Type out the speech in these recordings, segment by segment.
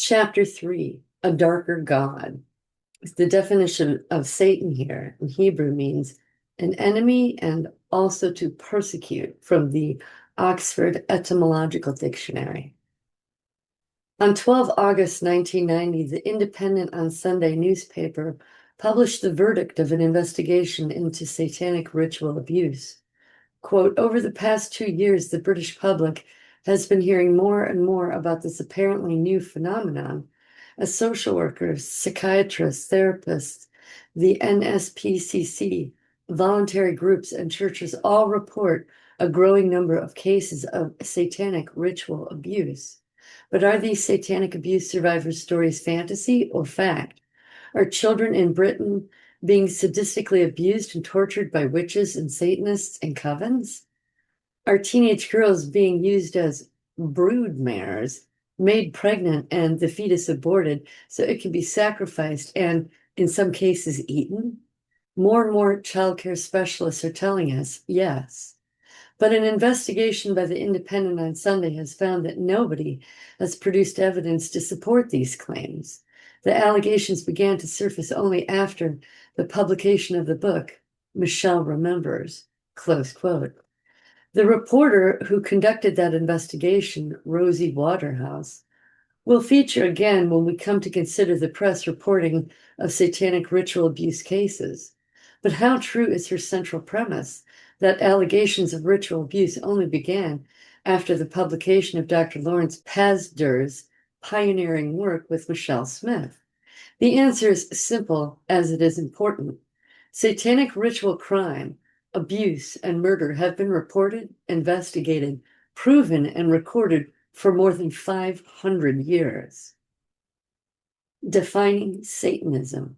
Chapter 3, A Darker God. The definition of Satan here in Hebrew means an enemy and also to persecute, from the Oxford Etymological Dictionary. On 12 August 1990, the Independent on Sunday newspaper published the verdict of an investigation into satanic ritual abuse. Quote, over the past 2 years, the British public has been hearing more and more about this apparently new phenomenon, as social workers, psychiatrists, therapists, the NSPCC, voluntary groups, and churches all report a growing number of cases of satanic ritual abuse. But are these satanic abuse survivors' stories fantasy or fact? Are children in Britain being sadistically abused and tortured by witches and Satanists and covens? Are teenage girls being used as brood mares, made pregnant and the fetus aborted so it can be sacrificed and, in some cases, eaten? More and more childcare specialists are telling us yes. But an investigation by the Independent on Sunday has found that nobody has produced evidence to support these claims. The allegations began to surface only after the publication of the book, Michelle Remembers, close quote. The reporter who conducted that investigation, Rosie Waterhouse, will feature again when we come to consider the press reporting of satanic ritual abuse cases. But how true is her central premise that allegations of ritual abuse only began after the publication of Dr. Lawrence Pazder's pioneering work with Michelle Smith? The answer is simple as it is important. Satanic ritual crime, abuse, and murder have been reported, investigated, proven, and recorded for more than 500 years. Defining Satanism.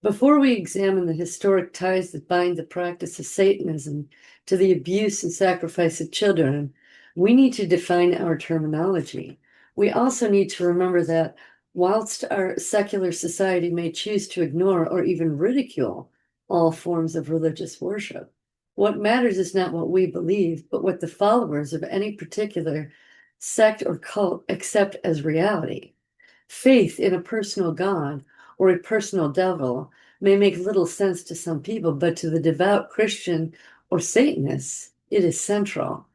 Before we examine the historic ties that bind the practice of Satanism to the abuse and sacrifice of children, we need to define our terminology. We also need to remember that whilst our secular society may choose to ignore or even ridicule all forms of religious worship, what matters is not what we believe, but what the followers of any particular sect or cult accept as reality. Faith in a personal God or a personal devil may make little sense to some people, but to the devout Christian or Satanist, it is central.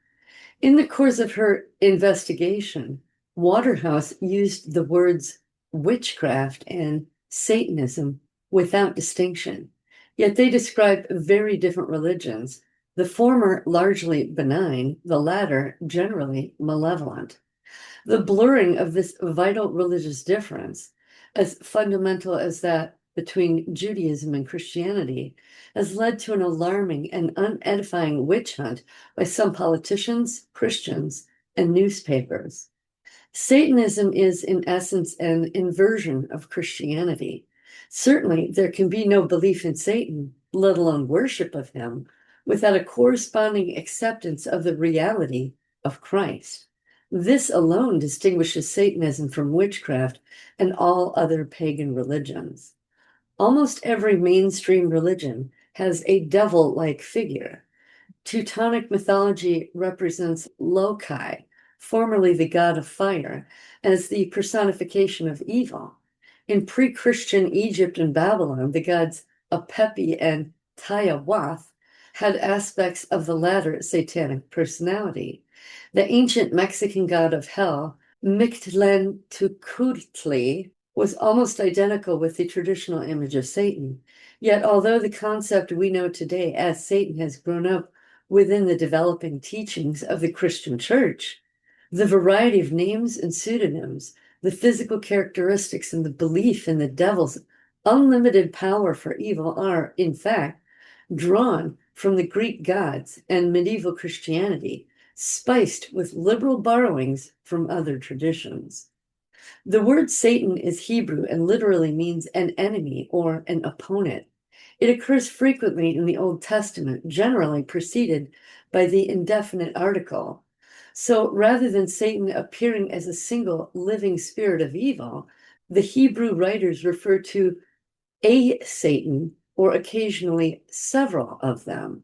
In the course of her investigation, Waterhouse used the words witchcraft and Satanism without distinction, yet they describe very different religions, the former largely benign, the latter generally malevolent. The blurring of this vital religious difference, as fundamental as that between Judaism and Christianity, has led to an alarming and unedifying witch hunt by some politicians, Christians, and newspapers. Satanism is, in essence, an inversion of Christianity. Certainly, there can be no belief in Satan, let alone worship of him, without a corresponding acceptance of the reality of Christ. This alone distinguishes Satanism from witchcraft and all other pagan religions. Almost every mainstream religion has a devil-like figure. Teutonic mythology represents Loki, formerly the god of fire, as the personification of evil. In pre-Christian Egypt and Babylon, the gods Apepi and Tayawath had aspects of the latter satanic personality. The ancient Mexican god of hell, Mictlantecuhtli, was almost identical with the traditional image of Satan. Yet, although the concept we know today as Satan has grown up within the developing teachings of the Christian Church, the variety of names and pseudonyms, the physical characteristics, and the belief in the devil's unlimited power for evil are, in fact, drawn from the Greek gods and medieval Christianity, spiced with liberal borrowings from other traditions. The word Satan is Hebrew and literally means an enemy or an opponent. It occurs frequently in the Old Testament, generally preceded by the indefinite article. So rather than Satan appearing as a single living spirit of evil, the Hebrew writers refer to a Satan or occasionally several of them.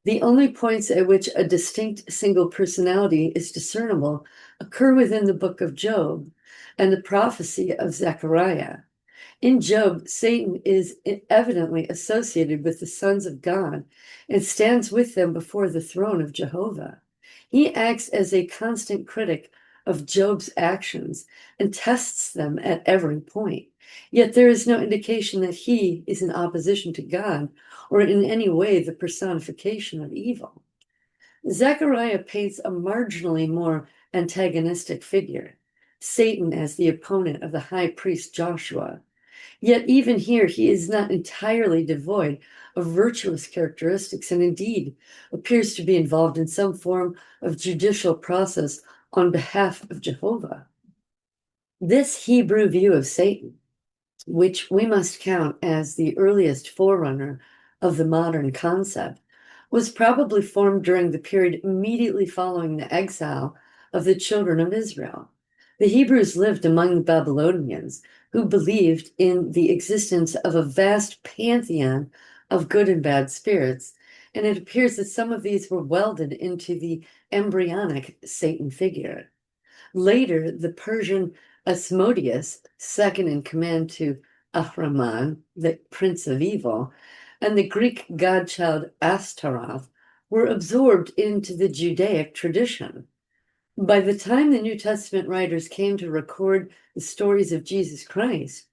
The only points at which a distinct single personality is discernible occur within the book of Job. and the prophecy of Zechariah. In Job, Satan is evidently associated with the sons of God and stands with them before the throne of Jehovah. He acts as a constant critic of Job's actions and tests them at every point. Yet there is no indication that he is in opposition to God or in any way the personification of evil. Zechariah paints a marginally more antagonistic figure, Satan as the opponent of the high priest Joshua. Yet even here, he is not entirely devoid of virtuous characteristics and indeed appears to be involved in some form of judicial process on behalf of Jehovah. This Hebrew view of Satan, which we must count as the earliest forerunner of the modern concept, was probably formed during the period immediately following the exile of the children of Israel. The Hebrews lived among the Babylonians, who believed in the existence of a vast pantheon of good and bad spirits, and it appears that some of these were welded into the embryonic Satan figure. Later, the Persian Asmodeus, second in command to Ahriman, the prince of evil, and the Greek godchild Astaroth were absorbed into the Judaic tradition. By the time the New Testament writers came to record the stories of Jesus Christ,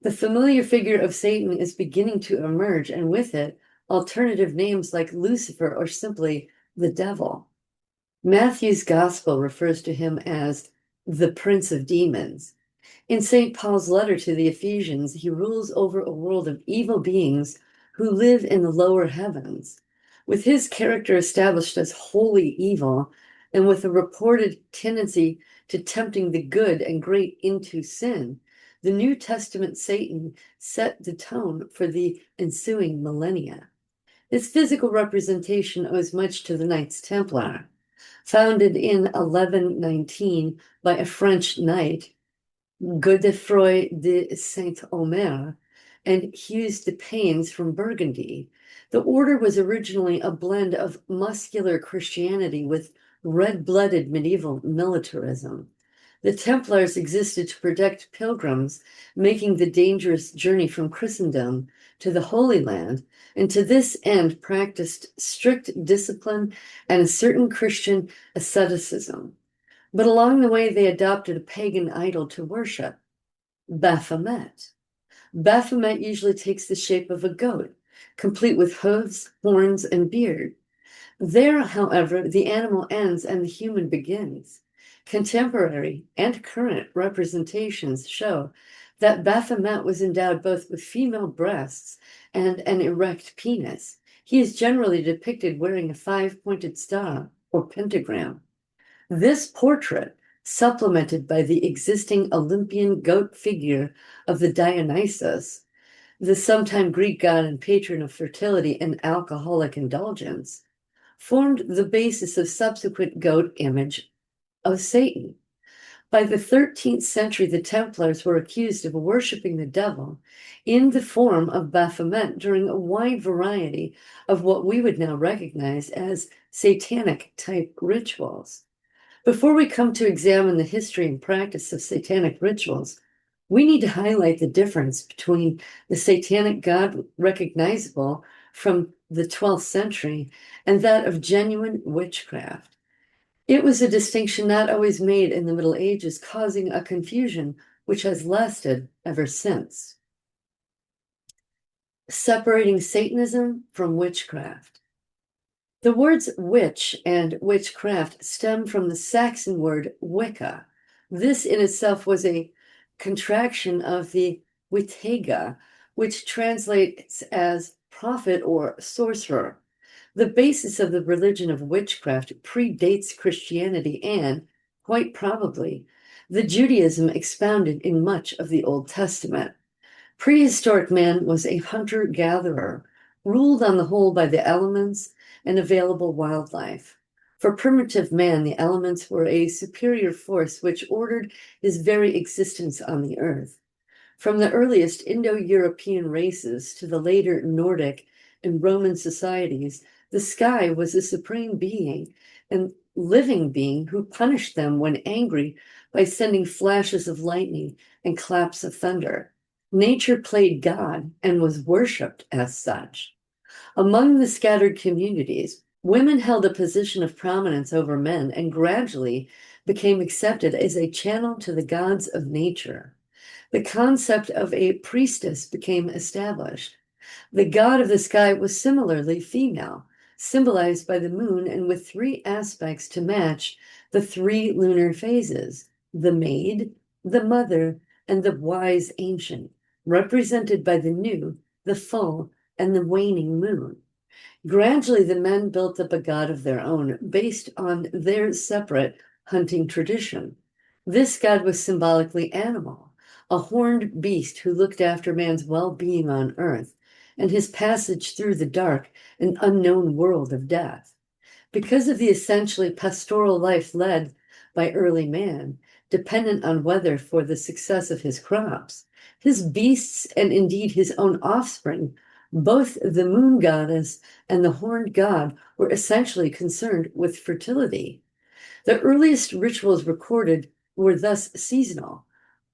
the familiar figure of Satan is beginning to emerge, and with it, alternative names like Lucifer or simply the devil. Matthew's gospel refers to him as the prince of demons. In St. Paul's letter to the Ephesians, he rules over a world of evil beings who live in the lower heavens. With his character established as wholly evil, and with a reported tendency to tempting the good and great into sin, the New Testament Satan set the tone for the ensuing millennia. His physical representation owes much to the Knights Templar. Founded in 1119 by a French knight, Godefroy de Saint-Omer, and Hugues de Payens from Burgundy, the order was originally a blend of muscular Christianity with red-blooded medieval militarism. The Templars existed to protect pilgrims making the dangerous journey from Christendom to the Holy Land, and to this end practiced strict discipline and a certain Christian asceticism. But along the way, they adopted a pagan idol to worship, Baphomet. Baphomet usually takes the shape of a goat, complete with hooves, horns, and beard. There, however, the animal ends and the human begins. Contemporary and current representations show that Baphomet was endowed both with female breasts and an erect penis. He is generally depicted wearing a five-pointed star or pentagram. This portrait, supplemented by the existing Olympian goat figure of the Dionysus, the sometime Greek god and patron of fertility and alcoholic indulgence, formed the basis of subsequent goat image of Satan. By the 13th century, the Templars were accused of worshiping the devil in the form of Baphomet during a wide variety of what we would now recognize as satanic type rituals. Before we come to examine the history and practice of satanic rituals, we need to highlight the difference between the satanic god recognizable from the 12th century and that of genuine witchcraft. It was a distinction not always made in the Middle Ages, causing a confusion which has lasted ever since. Separating Satanism from witchcraft. The words witch and witchcraft stem from the Saxon word Wicca. This in itself was a contraction of the Wittega, which translates as prophet or sorcerer. The basis of the religion of witchcraft predates Christianity and, quite probably, the Judaism expounded in much of the Old Testament. Prehistoric man was a hunter-gatherer, ruled on the whole by the elements and available wildlife. For primitive man, the elements were a superior force which ordered his very existence on the earth. From the earliest Indo-European races to the later Nordic and Roman societies, the sky was a supreme being, and living being who punished them when angry by sending flashes of lightning and claps of thunder. Nature played God and was worshipped as such. Among the scattered communities, women held a position of prominence over men and gradually became accepted as a channel to the gods of nature. The concept of a priestess became established. The god of the sky was similarly female, symbolized by the moon and with three aspects to match the three lunar phases: the maid, the mother, and the wise ancient, represented by the new, the full, and the waning moon. Gradually, the men built up a god of their own based on their separate hunting tradition. This god was symbolically animal, a horned beast who looked after man's well-being on earth and his passage through the dark and unknown world of death. Because of the essentially pastoral life led by early man, dependent on weather for the success of his crops, his beasts and indeed his own offspring, both the moon goddess and the horned god, were essentially concerned with fertility. The earliest rituals recorded were thus seasonal,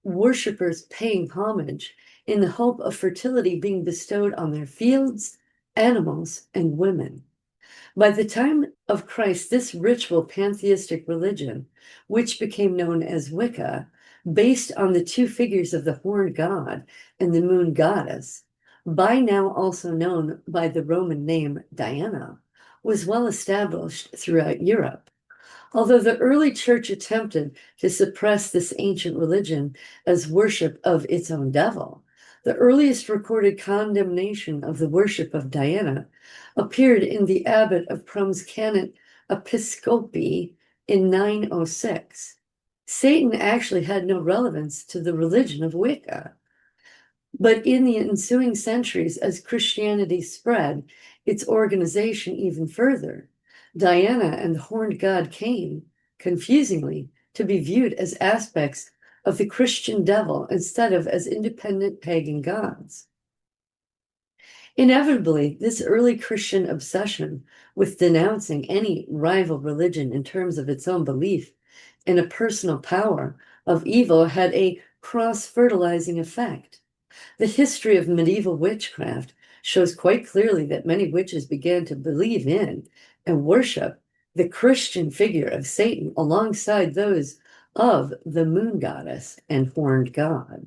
worshippers paying homage in the hope of fertility being bestowed on their fields, animals, and women. By the time of Christ, this ritual pantheistic religion, which became known as Wicca, based on the two figures of the horned god and the moon goddess, by now also known by the Roman name Diana, was well established throughout Europe. Although the early church attempted to suppress this ancient religion as worship of its own devil, the earliest recorded condemnation of the worship of Diana appeared in the abbot of Prum's canon Episcopi in 906. Satan actually had no relevance to the religion of Wicca. But in the ensuing centuries, as Christianity spread its organization even further, Diana and the horned god came, confusingly, to be viewed as aspects of the Christian devil instead of as independent pagan gods. Inevitably, this early Christian obsession with denouncing any rival religion in terms of its own belief in a personal power of evil had a cross-fertilizing effect. The history of medieval witchcraft shows quite clearly that many witches began to believe in and worship the Christian figure of Satan alongside those of the moon goddess and horned god.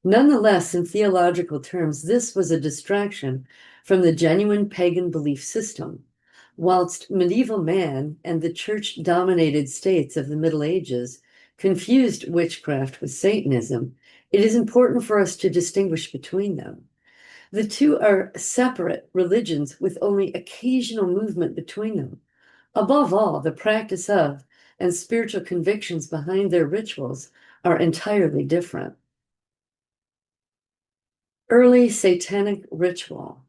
Nonetheless, in theological terms, this was a distraction from the genuine pagan belief system. Whilst medieval man and the church-dominated states of the Middle Ages confused witchcraft with Satanism, it is important for us to distinguish between them. The two are separate religions with only occasional movement between them. Above all, the practice of and spiritual convictions behind their rituals are entirely different. Early satanic ritual.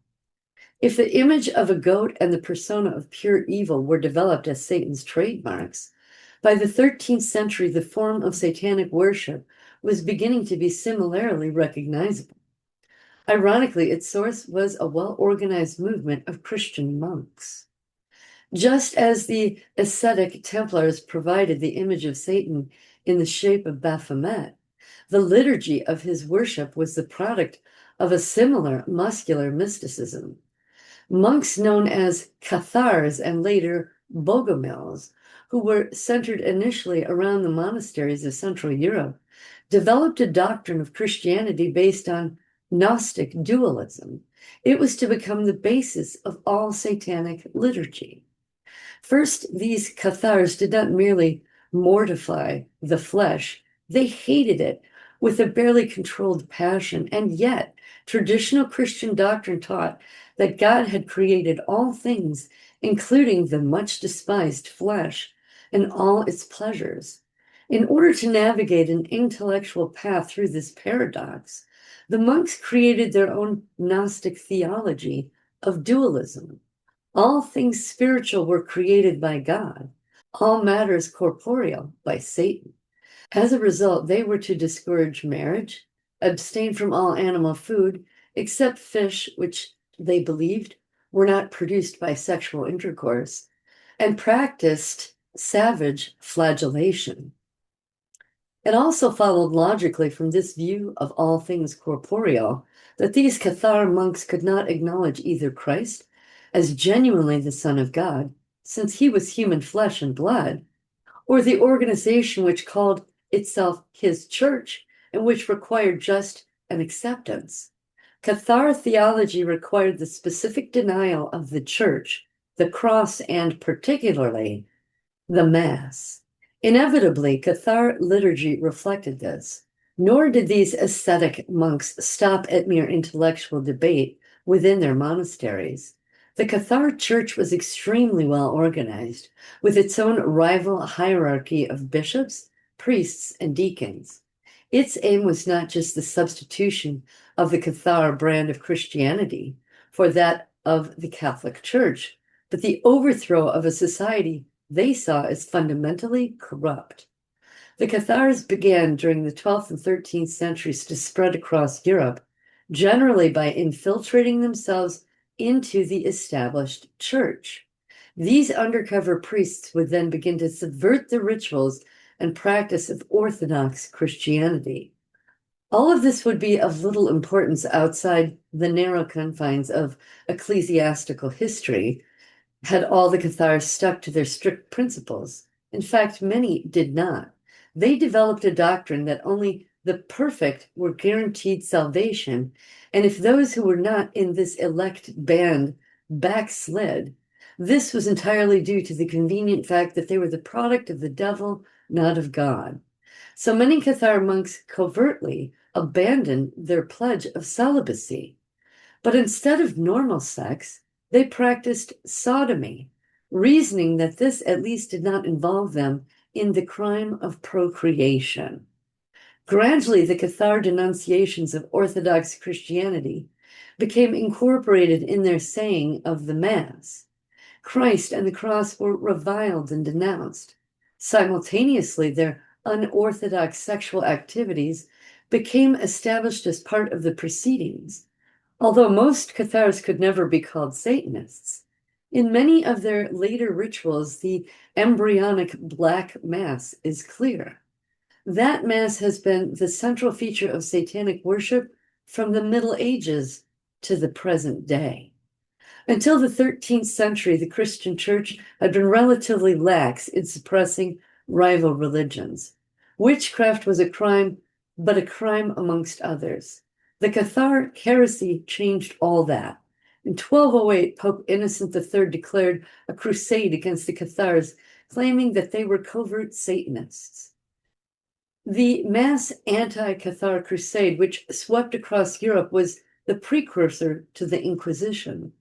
If the image of a goat and the persona of pure evil were developed as Satan's trademarks, by the 13th century, the form of satanic worship was beginning to be similarly recognizable. Ironically, its source was a well-organized movement of Christian monks. Just as the ascetic Templars provided the image of Satan in the shape of Baphomet, the liturgy of his worship was the product of a similar muscular mysticism. Monks known as Cathars and later Bogomils, who were centered initially around the monasteries of Central Europe, developed a doctrine of Christianity based on Gnostic dualism. It was to become the basis of all satanic liturgy. First, these Cathars did not merely mortify the flesh, they hated it with a barely controlled passion, and yet traditional Christian doctrine taught that God had created all things, including the much despised flesh and all its pleasures. In order to navigate an intellectual path through this paradox, the monks created their own Gnostic theology of dualism. All things spiritual were created by God, all matters corporeal by Satan. As a result, they were to discourage marriage, abstain from all animal food, except fish, which they believed were not produced by sexual intercourse, and practiced savage flagellation. It also followed logically from this view of all things corporeal that these Cathar monks could not acknowledge either Christ as genuinely the Son of God, since he was human flesh and blood, or the organization which called itself his church and which required just an acceptance. Cathar theology required the specific denial of the church, the cross, and particularly the Mass. Inevitably, Cathar liturgy reflected this, nor did these ascetic monks stop at mere intellectual debate within their monasteries. The Cathar church was extremely well organized, with its own rival hierarchy of bishops, priests, and deacons. Its aim was not just the substitution of the Cathar brand of Christianity for that of the Catholic Church, but the overthrow of a society they saw as fundamentally corrupt. The Cathars began during the 12th and 13th centuries to spread across Europe, generally by infiltrating themselves into the established church. These undercover priests would then begin to subvert the rituals and practice of Orthodox Christianity. All of this would be of little importance outside the narrow confines of ecclesiastical history, had all the Cathars stuck to their strict principles. In fact, many did not. They developed a doctrine that only the perfect were guaranteed salvation, and if those who were not in this elect band backslid, this was entirely due to the convenient fact that they were the product of the devil, not of God. So many Cathar monks covertly abandoned their pledge of celibacy. But instead of normal sex, they practiced sodomy, reasoning that this at least did not involve them in the crime of procreation. Gradually, the Cathar denunciations of Orthodox Christianity became incorporated in their saying of the Mass. Christ and the cross were reviled and denounced. Simultaneously, their unorthodox sexual activities became established as part of the proceedings. Although most Cathars could never be called Satanists, in many of their later rituals, the embryonic Black Mass is clear. That Mass has been the central feature of Satanic worship from the Middle Ages to the present day. Until the 13th century, the Christian Church had been relatively lax in suppressing rival religions. Witchcraft was a crime, but a crime amongst others. The Cathar heresy changed all that. In 1208, Pope Innocent III declared a crusade against the Cathars, claiming that they were covert Satanists. The mass anti-Cathar crusade, which swept across Europe, was the precursor to the Inquisition.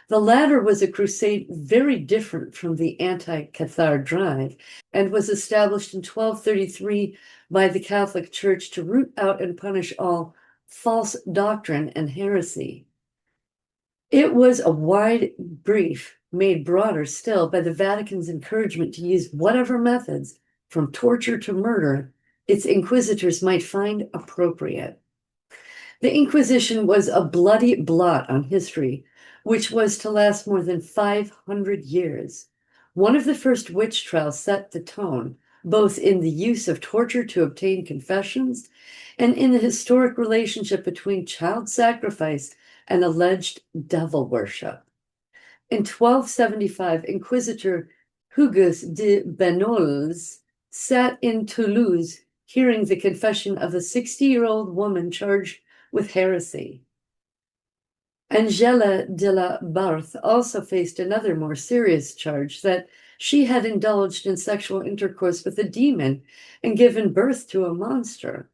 The latter was a crusade very different from the anti-Cathar drive and was established in 1233 by the Catholic Church to root out and punish all false doctrine and heresy. It was a wide brief made broader still by the Vatican's encouragement to use whatever methods, from torture to murder, its inquisitors might find appropriate. The Inquisition was a bloody blot on history, which was to last more than 500 years. One of the first witch trials set the tone, both in the use of torture to obtain confessions and in the historic relationship between child sacrifice and alleged devil worship. In 1275, Inquisitor Hugues de Benols sat in Toulouse hearing the confession of a 60-year-old woman charged with heresy. Angela de la Barthe also faced another more serious charge that she had indulged in sexual intercourse with a demon and given birth to a monster.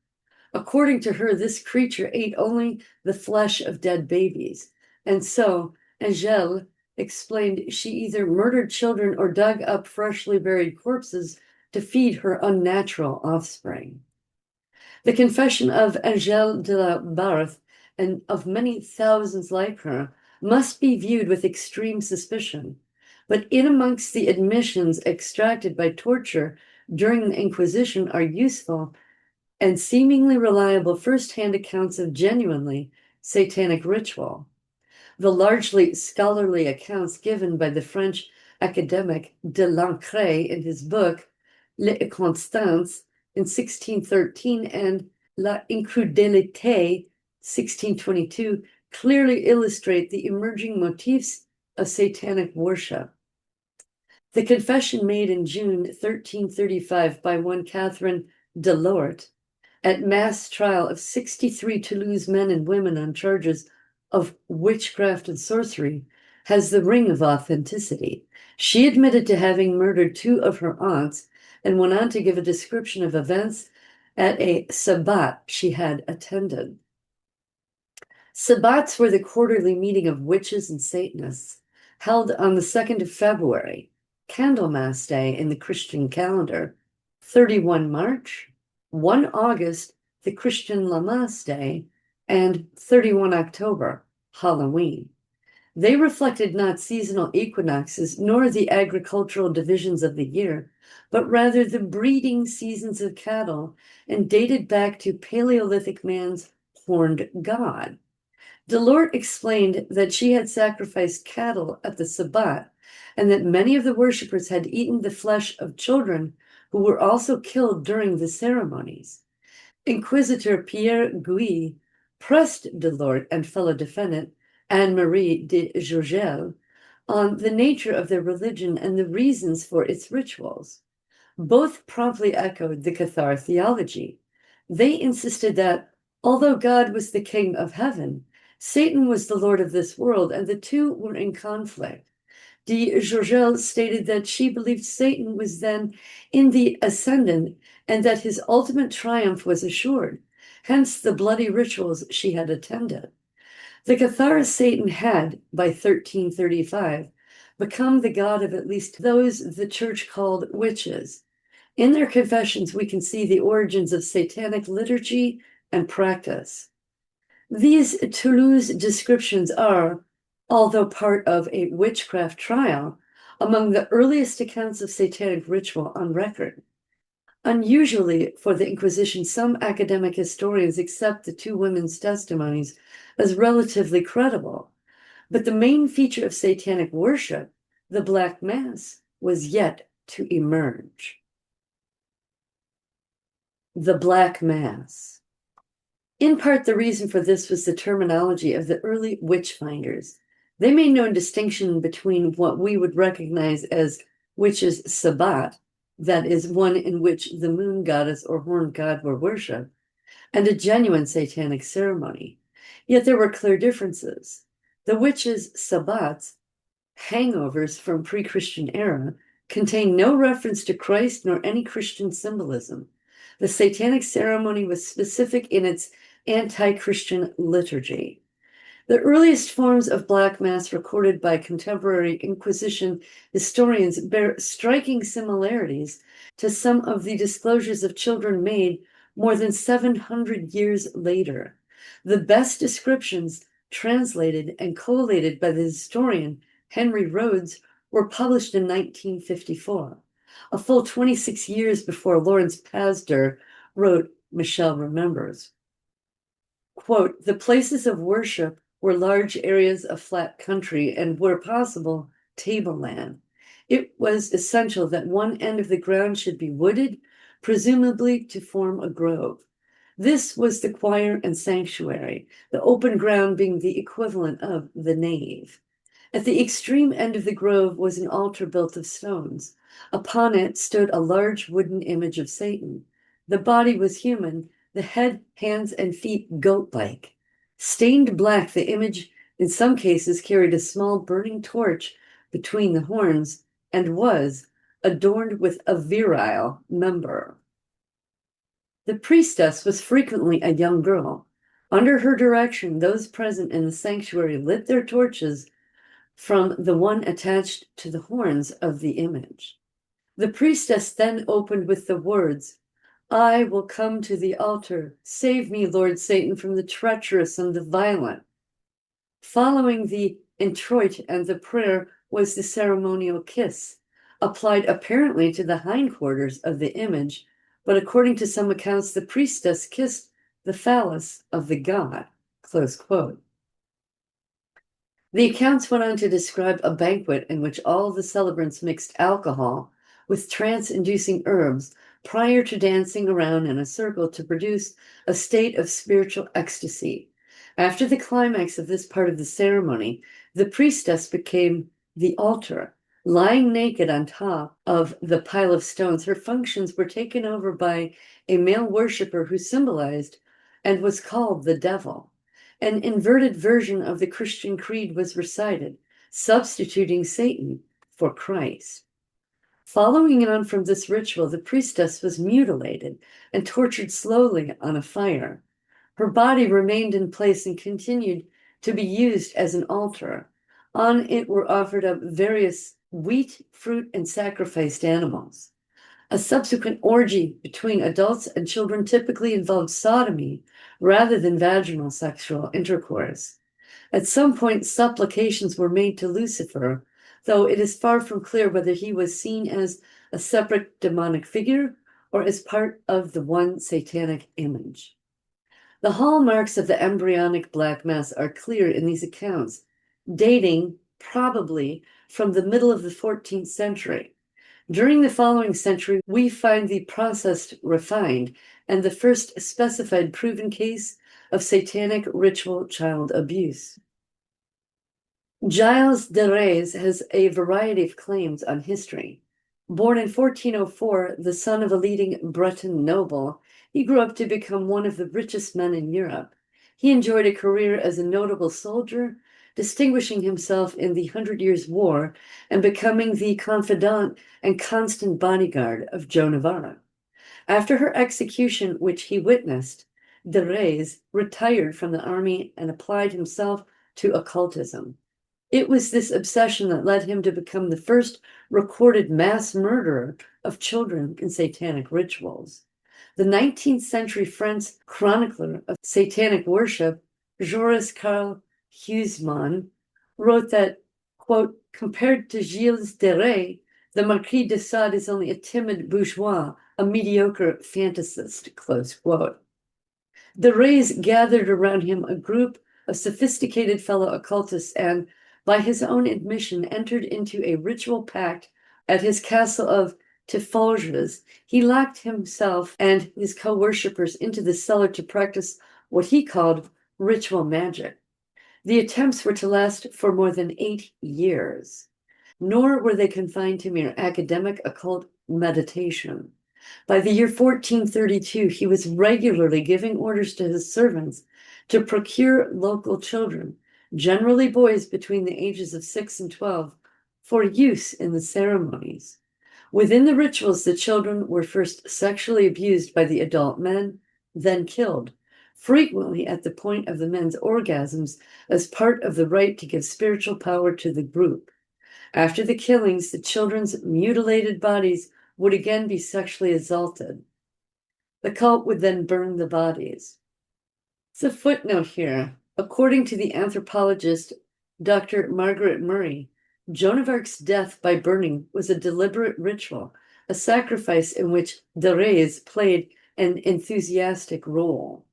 According to her, this creature ate only the flesh of dead babies. And so, Angèle explained she either murdered children or dug up freshly buried corpses to feed her unnatural offspring. The confession of Angèle de la Barthe and of many thousands like her must be viewed with extreme suspicion. But in amongst the admissions extracted by torture during the Inquisition are useful and seemingly reliable first-hand accounts of genuinely satanic ritual. The largely scholarly accounts given by the French academic de Lancret in his book Les Constances in 1613 and La Incrédulité 1622 clearly illustrate the emerging motifs of satanic worship. The confession made in June 1335 by one Catherine de Lort at mass trial of 63 Toulouse men and women on charges of witchcraft and sorcery has the ring of authenticity. She admitted to having murdered 2 of her aunts and went on to give a description of events at a sabbat she had attended. Sabbats were the quarterly meeting of witches and Satanists held on the 2nd of February, Candlemas Day in the Christian calendar, 31 March, 1 August, the Christian Lammas Day, and 31 October, Halloween. They reflected not seasonal equinoxes nor the agricultural divisions of the year, but rather the breeding seasons of cattle and dated back to Paleolithic man's horned god. Delort explained that she had sacrificed cattle at the Sabbat and that many of the worshippers had eaten the flesh of children who were also killed during the ceremonies. Inquisitor Pierre Gouy pressed Delort and fellow defendant Anne-Marie de Jourgel on the nature of their religion and the reasons for its rituals. Both promptly echoed the Cathar theology. They insisted that, although God was the king of heaven, Satan was the lord of this world, and the two were in conflict. De Jourgel stated that she believed Satan was then in the ascendant and that his ultimate triumph was assured, hence the bloody rituals she had attended. The Cathar Satan had, by 1335, become the god of at least those the church called witches. In their confessions, we can see the origins of satanic liturgy and practice. These Toulouse descriptions are, although part of a witchcraft trial, among the earliest accounts of satanic ritual on record. Unusually for the Inquisition, some academic historians accept the 2 women's testimonies as relatively credible, but the main feature of satanic worship, the Black Mass, was yet to emerge. The Black Mass. In part, the reason for this was the terminology of the early witch finders. They made no distinction between what we would recognize as witches' sabbat, that is, one in which the moon goddess or horned god were worshipped, and a genuine satanic ceremony. Yet there were clear differences. The witches' sabbats, hangovers from pre-Christian era, contain no reference to Christ nor any Christian symbolism. The satanic ceremony was specific in its anti-Christian liturgy. The earliest forms of Black Mass recorded by contemporary Inquisition historians bear striking similarities to some of the disclosures of children made more than 700 years later. The best descriptions, translated and collated by the historian Henry Rhodes, were published in 1954, a full 26 years before Lawrence Pasdar wrote Michelle Remembers. Quote, the places of worship were large areas of flat country and, where possible, tableland. It was essential that one end of the ground should be wooded, presumably to form a grove. This was the choir and sanctuary, the open ground being the equivalent of the nave. At the extreme end of the grove was an altar built of stones. Upon it stood a large wooden image of Satan. The body was human, the head, hands, and feet goat-like. Stained black, the image in some cases carried a small burning torch between the horns and was adorned with a virile member. The priestess was frequently a young girl. Under her direction, those present in the sanctuary lit their torches from the one attached to the horns of the image. The priestess then opened with the words, I will come to the altar. Save me, Lord Satan, from the treacherous and the violent. Following the introit and the prayer was the ceremonial kiss, applied apparently to the hindquarters of the image, but according to some accounts, the priestess kissed the phallus of the god, close quote. The accounts went on to describe a banquet in which all the celebrants mixed alcohol with trance-inducing herbs prior to dancing around in a circle to produce a state of spiritual ecstasy. After the climax of this part of the ceremony, the priestess became the altar. Lying naked on top of the pile of stones, her functions were taken over by a male worshiper who symbolized and was called the devil. An inverted version of the Christian creed was recited, substituting Satan for Christ. Following on from this ritual, the priestess was mutilated and tortured slowly on a fire. Her body remained in place and continued to be used as an altar. On it were offered up various wheat, fruit, and sacrificed animals. A subsequent orgy between adults and children typically involved sodomy rather than vaginal sexual intercourse. At some point, supplications were made to Lucifer, though it is far from clear whether he was seen as a separate demonic figure or as part of the one satanic image. The hallmarks of the embryonic Black Mass are clear in these accounts, dating probably from the middle of the 14th century. During the following century, we find the process refined and the first specified proven case of satanic ritual child abuse. Gilles de Rais has a variety of claims on history. Born in 1404, the son of a leading Breton noble, he grew up to become one of the richest men in Europe. He enjoyed a career as a notable soldier, distinguishing himself in the 100 Years' War and becoming the confidant and constant bodyguard of Joan of Arc. After her execution, which he witnessed, de Rais retired from the army and applied himself to occultism. It was this obsession that led him to become the first recorded mass murderer of children in satanic rituals. The 19th century French chronicler of satanic worship, Joris Karl Huysmans, wrote that, quote, compared to Gilles de Rais, the Marquis de Sade is only a timid bourgeois, a mediocre fantasist, close quote. De Rais gathered around him a group of sophisticated fellow occultists and, by his own admission, entered into a ritual pact at his castle of Tiffauges. He locked himself and his co-worshippers into the cellar to practice what he called ritual magic. The attempts were to last for more than 8 years, nor were they confined to mere academic occult meditation. By the year 1432, he was regularly giving orders to his servants to procure local children, generally boys between the ages of 6 and 12, for use in the ceremonies. Within the rituals, the children were first sexually abused by the adult men, then killed, frequently at the point of the men's orgasms as part of the rite to give spiritual power to the group. After the killings, the children's mutilated bodies would again be sexually assaulted. The cult would then burn the bodies. It's a footnote here. According to the anthropologist Dr. Margaret Murray, Joan of Arc's death by burning was a deliberate ritual, a sacrifice in which de Rais played an enthusiastic role.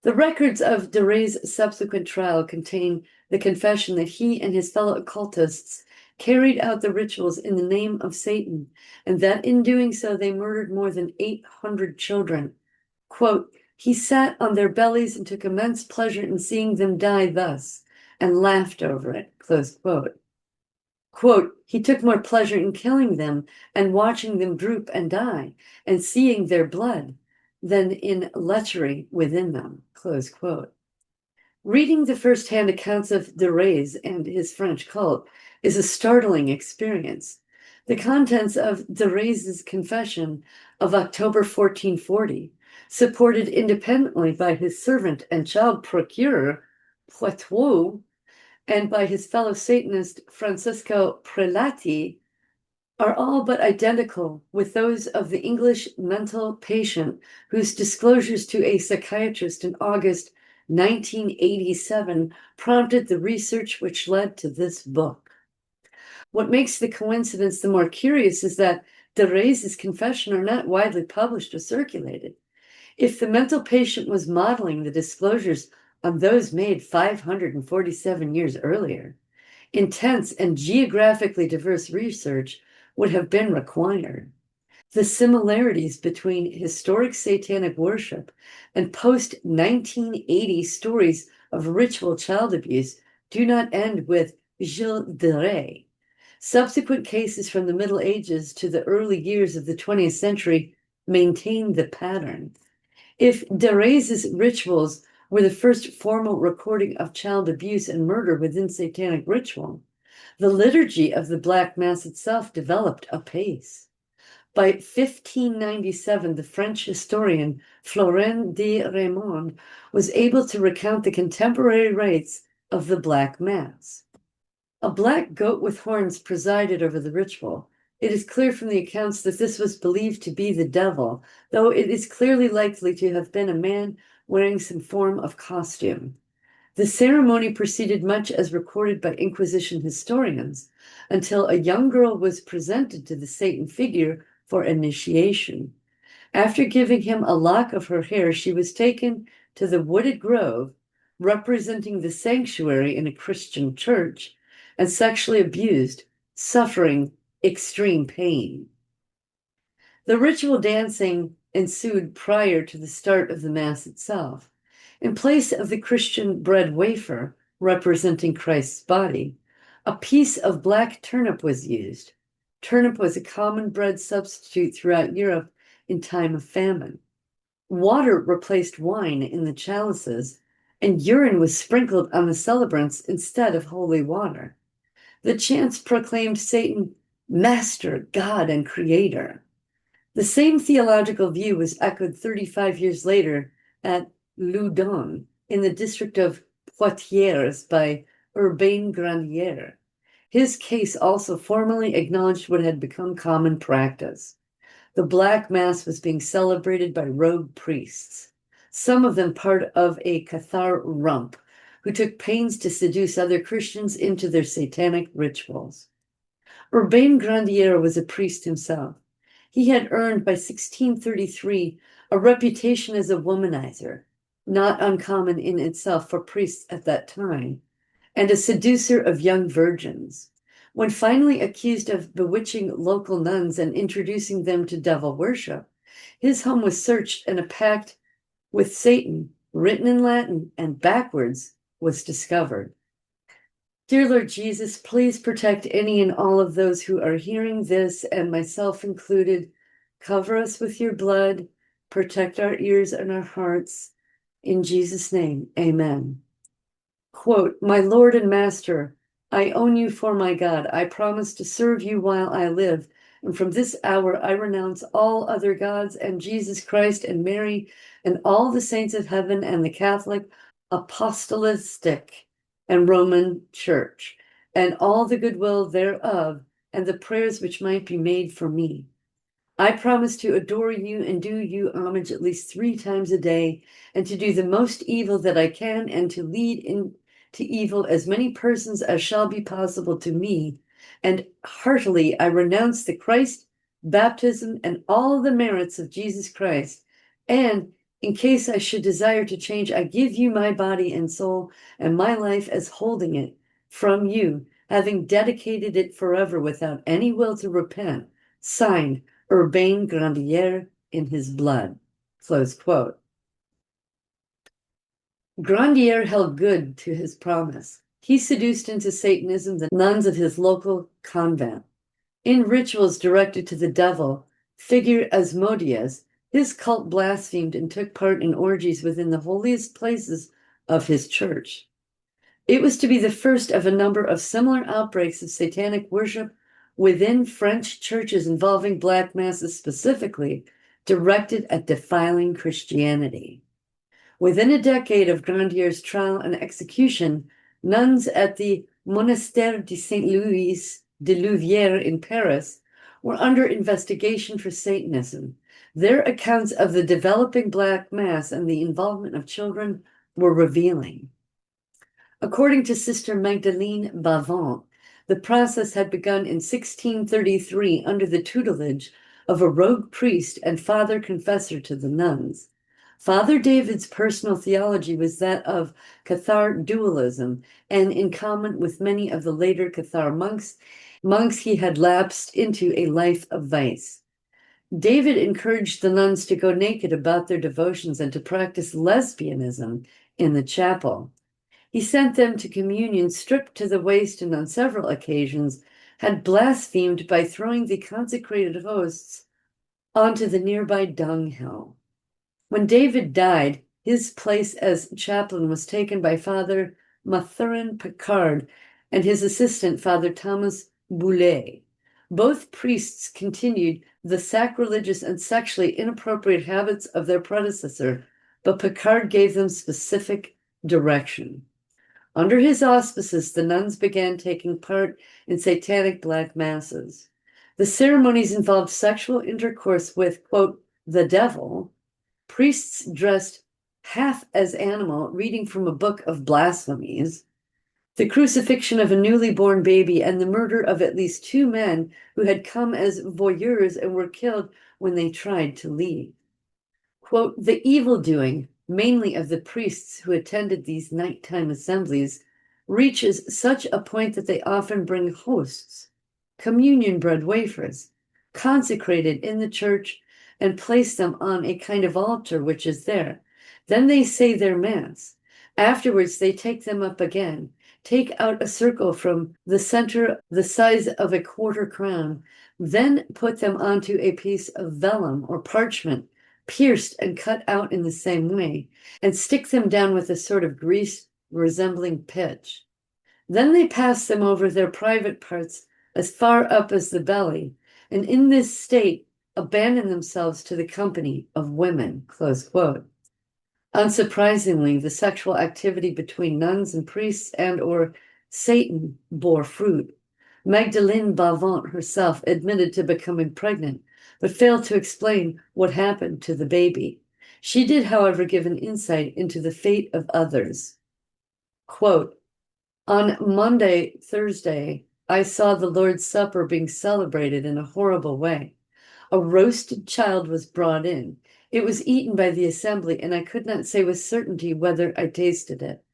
The records of de Rais' subsequent trial contain the confession that he and his fellow occultists carried out the rituals in the name of Satan, and that in doing so they murdered more than 800 children. Quote, he sat on their bellies and took immense pleasure in seeing them die thus, and laughed over it, close quote. Quote, he took more pleasure in killing them and watching them droop and die, and seeing their blood, than in lechery within them, close quote. Reading the first-hand accounts of de Rais and his French cult is a startling experience. The contents of de Rais' confession of October 1440, supported independently by his servant and child procurer, Poitou, and by his fellow Satanist Francisco Prelati, are all but identical with those of the English mental patient whose disclosures to a psychiatrist in August 1987 prompted the research which led to this book. What makes the coincidence the more curious is that de Rais' confession are not widely published or circulated. If the mental patient was modeling the disclosures on those made 547 years earlier. Intense and geographically diverse research would have been required. The similarities between historic satanic worship and post-1980 stories of ritual child abuse do not end with Gilles de Rais. Subsequent cases from the Middle Ages to the early years of the 20th century maintain the pattern. If de Rais's rituals were the first formal recording of child abuse and murder within satanic ritual, the liturgy of the Black Mass itself developed apace. By 1597, the French historian Florent de Raymond was able to recount the contemporary rites of the Black Mass. A black goat with horns presided over the ritual. It is clear from the accounts that this was believed to be the devil, though it is clearly likely to have been a man wearing some form of costume. The ceremony proceeded much as recorded by Inquisition historians, until a young girl was presented to the Satan figure for initiation. After giving him a lock of her hair, she was taken to the wooded grove, representing the sanctuary in a Christian church, and sexually abused, suffering extreme pain. The ritual dancing ensued prior to the start of the Mass itself. In place of the Christian bread wafer representing Christ's body, a piece of black turnip was used. Turnip was a common bread substitute throughout Europe in time of famine. Water replaced wine in the chalices, and urine was sprinkled on the celebrants instead of holy water. The chants proclaimed Satan Master, God, and Creator. The same theological view was echoed 35 years later at Loudun in the district of Poitiers by Urbain Grandier. His case also formally acknowledged what had become common practice. The Black Mass was being celebrated by rogue priests, some of them part of a Cathar rump, who took pains to seduce other Christians into their satanic rituals. Urbain Grandier was a priest himself. He had earned by 1633 a reputation as a womanizer, not uncommon in itself for priests at that time, and a seducer of young virgins. When finally accused of bewitching local nuns and introducing them to devil worship, his home was searched and a pact with Satan, written in Latin and backwards, was discovered. Dear Lord Jesus, please protect any and all of those who are hearing this, and myself included. Cover us with your blood, protect our ears and our hearts. In Jesus' name, amen. Quote, my Lord and Master, I own you for my God. I promise to serve you while I live. And from this hour, I renounce all other gods and Jesus Christ and Mary and all the saints of heaven and the Catholic, Apostolistic, and Roman Church, and all the goodwill thereof, and the prayers which might be made for me. I promise to adore you and do you homage at least 3 times a day, and to do the most evil that I can, and to lead into evil as many persons as shall be possible to me. And heartily I renounce the Christ, baptism, and all the merits of Jesus Christ. And in case I should desire to change, I give you my body and soul and my life as holding it from you, having dedicated it forever without any will to repent. Signed, Urbain Grandier in his blood. Close quote. Grandier held good to his promise. He seduced into Satanism the nuns of his local convent. In rituals directed to the devil, figure Asmodeus, his cult blasphemed and took part in orgies within the holiest places of his church. It was to be the first of a number of similar outbreaks of satanic worship within French churches involving Black Masses specifically, directed at defiling Christianity. Within a decade of Grandier's trial and execution, nuns at the Monastère de Saint-Louis de Louvière in Paris were under investigation for Satanism. Their accounts of the developing Black Mass and the involvement of children were revealing. According to Sister Magdalene Bavant, the process had begun in 1633 under the tutelage of a rogue priest and father confessor to the nuns. Father David's personal theology was that of Cathar dualism, and in common with many of the later Cathar monks he had lapsed into a life of vice. David encouraged the nuns to go naked about their devotions and to practice lesbianism in the chapel. He sent them to communion stripped to the waist and on several occasions had blasphemed by throwing the consecrated hosts onto the nearby dunghill. When David died, his place as chaplain was taken by Father Mathurin Picard and his assistant, Father Thomas Boulet. Both priests continued the sacrilegious and sexually inappropriate habits of their predecessor, but Picard gave them specific direction. Under his auspices, the nuns began taking part in satanic black masses. The ceremonies involved sexual intercourse with, quote, the devil. Priests dressed half as animal, reading from a book of blasphemies, the crucifixion of a newly born baby, and the murder of at least 2 men who had come as voyeurs and were killed when they tried to leave. Quote, the evil doing, mainly of the priests who attended these nighttime assemblies, reaches such a point that they often bring hosts, communion bread wafers, consecrated in the church, and place them on a kind of altar which is there. Then they say their mass. Afterwards, they take them up again, take out a circle from the center the size of a quarter crown, then put them onto a piece of vellum or parchment, pierced and cut out in the same way, and stick them down with a sort of grease resembling pitch. Then they pass them over their private parts as far up as the belly, and in this state abandon themselves to the company of women, close quote. Unsurprisingly, the sexual activity between nuns and priests and or Satan bore fruit. Magdalene Bavant herself admitted to becoming pregnant, but failed to explain what happened to the baby. She did, however, give an insight into the fate of others. Quote, on Monday, Thursday, I saw the Lord's Supper being celebrated in a horrible way. A roasted child was brought in. It was eaten by the assembly, and I could not say with certainty whether I tasted it.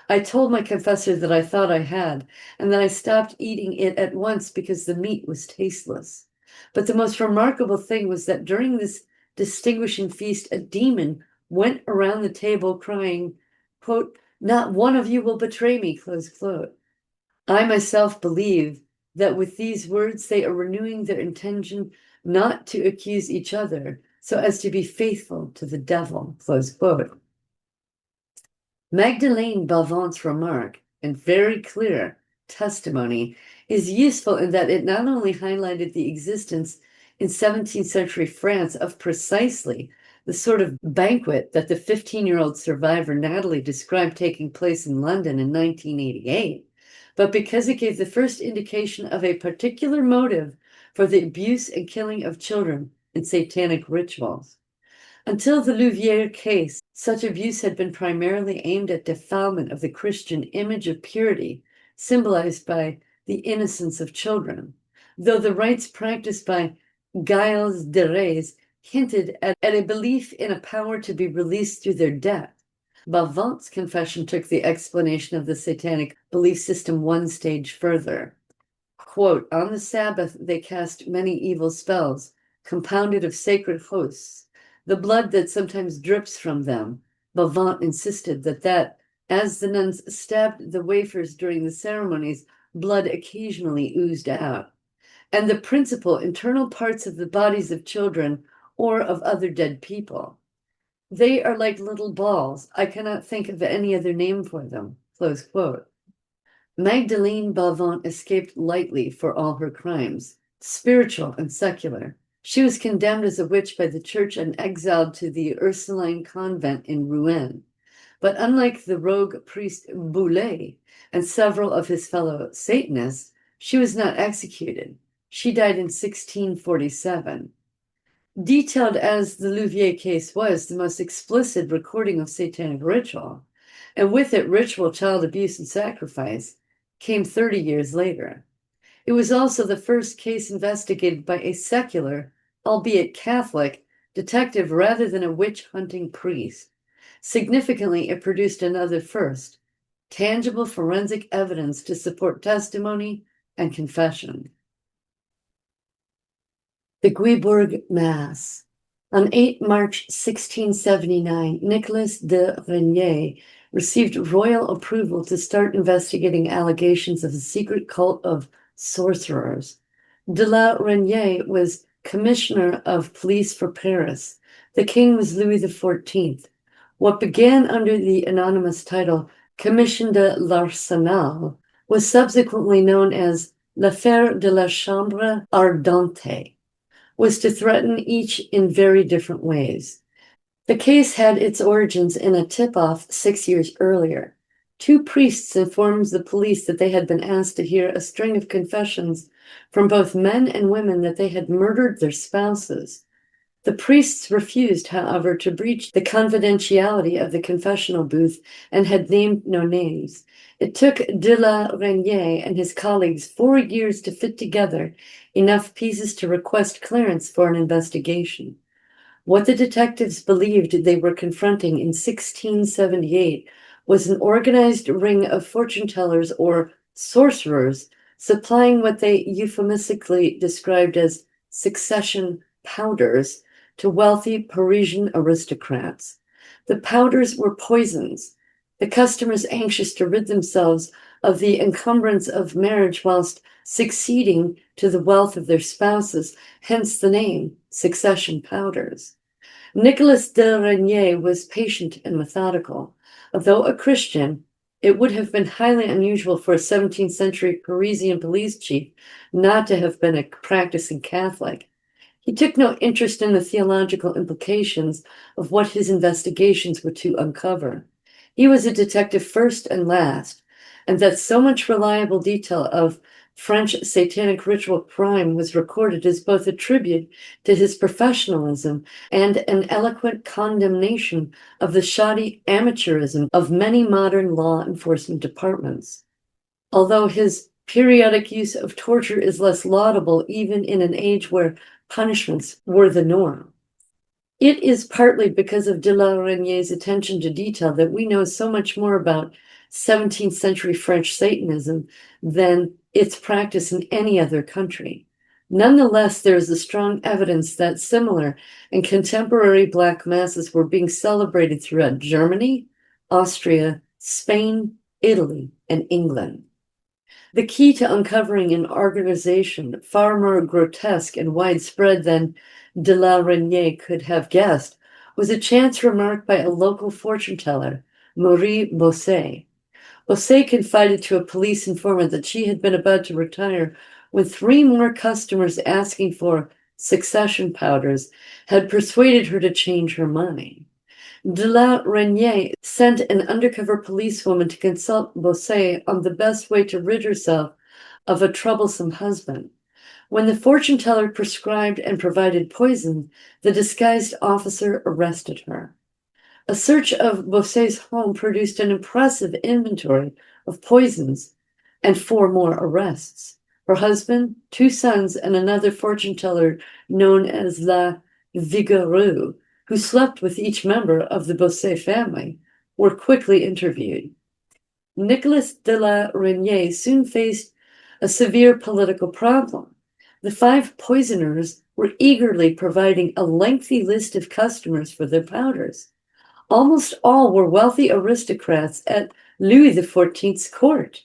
I told my confessor that I thought I had, and that I stopped eating it at once because the meat was tasteless. But the most remarkable thing was that during this distinguishing feast, a demon went around the table crying, quote, not one of you will betray me, close quote. I myself believe that with these words, they are renewing their intention not to accuse each other so as to be faithful to the devil, close quote. Magdalene Bavant's remark and very clear testimony is useful in that it not only highlighted the existence in 17th century France of precisely the sort of banquet that the 15-year-old survivor Natalie described taking place in London in 1988, but because it gave the first indication of a particular motive for the abuse and killing of children in satanic rituals. Until the Louvière case, such abuse had been primarily aimed at defilement of the Christian image of purity, symbolized by the innocence of children, though the rites practiced by Giles de Reyes hinted at a belief in a power to be released through their death. Bavant's confession took the explanation of the satanic belief system one stage further. Quote, on the Sabbath, they cast many evil spells, compounded of sacred hosts. The blood that sometimes drips from them, Bavant insisted that as the nuns stabbed the wafers during the ceremonies, blood occasionally oozed out. And the principal internal parts of the bodies of children or of other dead people. They are like little balls. I cannot think of any other name for them, close quote. Magdalene Bavant escaped lightly for all her crimes, spiritual and secular. She was condemned as a witch by the church and exiled to the Ursuline convent in Rouen. But unlike the rogue priest Boulet and several of his fellow Satanists, she was not executed. She died in 1647. Detailed as the Louvière case was, the most explicit recording of satanic ritual, and with it ritual child abuse and sacrifice, came 30 years later. It was also the first case investigated by a secular, albeit Catholic, detective rather than a witch-hunting priest. Significantly, it produced another first, tangible forensic evidence to support testimony and confession. The Guibourg Mass. On 8 March 1679, Nicolas de Renier received royal approval to start investigating allegations of a secret cult of sorcerers. De la Renier was commissioner of police for Paris. The king was Louis XIV. What began under the anonymous title Commission de l'Arsenal was subsequently known as L'Affaire de la Chambre Ardente, was to threaten each in very different ways. The case had its origins in a tip-off 6 years earlier. Two priests informed the police that they had been asked to hear a string of confessions from both men and women that they had murdered their spouses. The priests refused, however, to breach the confidentiality of the confessional booth and had named no names. It took de la Renier and his colleagues 4 years to fit together enough pieces to request clearance for an investigation. What the detectives believed they were confronting in 1678 was an organized ring of fortune tellers or sorcerers supplying what they euphemistically described as succession powders to wealthy Parisian aristocrats. The powders were poisons, the customers anxious to rid themselves of the encumbrance of marriage whilst succeeding to the wealth of their spouses, hence the name, succession powders. Nicolas de Renier was patient and methodical. Although a Christian, it would have been highly unusual for a 17th century Parisian police chief not to have been a practicing Catholic. He took no interest in the theological implications of what his investigations were to uncover. He was a detective first and last, and that so much reliable detail of French satanic ritual crime was recorded is both a tribute to his professionalism and an eloquent condemnation of the shoddy amateurism of many modern law enforcement departments. Although his periodic use of torture is less laudable even in an age where punishments were the norm. It is partly because of de la Renier's attention to detail that we know so much more about 17th century French Satanism than its practice in any other country. Nonetheless, there is a strong evidence that similar and contemporary Black masses were being celebrated throughout Germany, Austria, Spain, Italy, and England. The key to uncovering an organization far more grotesque and widespread than de la Renier could have guessed was a chance remark by a local fortune teller, Marie Bosset. Bosset confided to a police informant that she had been about to retire when 3 more customers asking for succession powders had persuaded her to change her mind. De la Renier sent an undercover policewoman to consult Bosset on the best way to rid herself of a troublesome husband. When the fortune teller prescribed and provided poison, the disguised officer arrested her. A search of Bosset's home produced an impressive inventory of poisons and 4 more arrests. Her husband, 2 sons, and another fortune teller known as La Vigoureuse, who slept with each member of the Bosset family, were quickly interviewed. Nicolas de la Renier soon faced a severe political problem. The 5 poisoners were eagerly providing a lengthy list of customers for their powders. Almost all were wealthy aristocrats at Louis XIV's court.